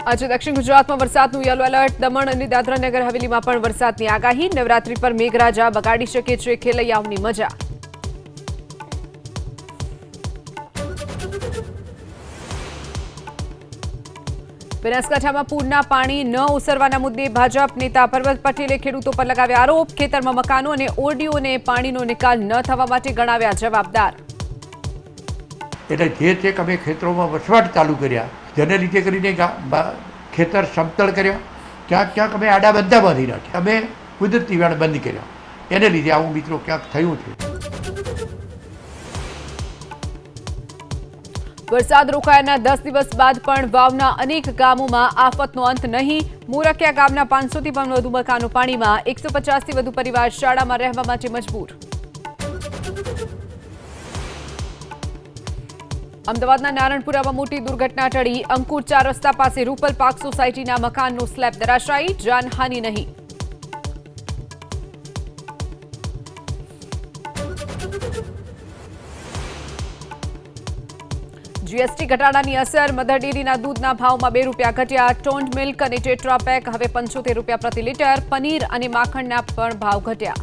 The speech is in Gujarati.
આજે દક્ષિણ ગુજરાતમાં વરસાદનું યલો એલર્ટ. દમણ અને દાદરા નગર હવેલીમાં પણ વરસાદની આગાહી. નવરાત્રી પર મેઘરાજા બગાડી શકે છે ખેલૈયાઓની મજા. બનાસકાંઠામાં પૂરના પાણી ન ઓસરવાના મુદ્દે ભાજપ નેતા પર્વત પટેલે ખેડૂતો પર લગાવ્યા આરોપ. ખેતરમાં મકાનો અને ઓરડીઓને પાણીનો નિકાલ ન થવા માટે ગણાવ્યા જવાબદાર. એટલે જે છે કે અમે ખેતરોમાં વસવાટ ચાલુ કર્યા, જેને લીધે કરીને ખેતર સમતળ કર્યા, ક્યાંક ક્યાંક અમે આડા બંધા બાંધી નાખ્યા, અમે કુદરતી વેણ બંધ કર્યા. એને લીધે આવું મિત્રો ક્યાંક થયું છે. વરસાદ રોકાયાના 10 દિવસ બાદ પણ વાવના અનેક ગામોમાં આફતનો અંત નહીં. મોરકિયા ગામના 500થી પણ વધુ મકાનો પાણીમાં. 150થી વધુ પરિવાર શાળામાં રહેવા માટે મજબૂર. અમદાવાદના નારણપુરામાં મોટી દુર્ઘટના ટળી. અંકુર 4 રસ્તા પાસે રૂપલ પાર્ક સોસાયટીના મકાનનો સ્લેબ ધરાશાયી. જાનહાનિ નહીં. જીએસટી ઘટાડાની અસર. મધર ડેરીના દૂધના ભાવમાં ₹2 ઘટ્યા. ટોન્ડ મિલ્ક અને ટેટ્રા પેક હવે ₹75 પ્રતિ લીટર. પનીર અને માખણના પણ ભાવ ઘટ્યા.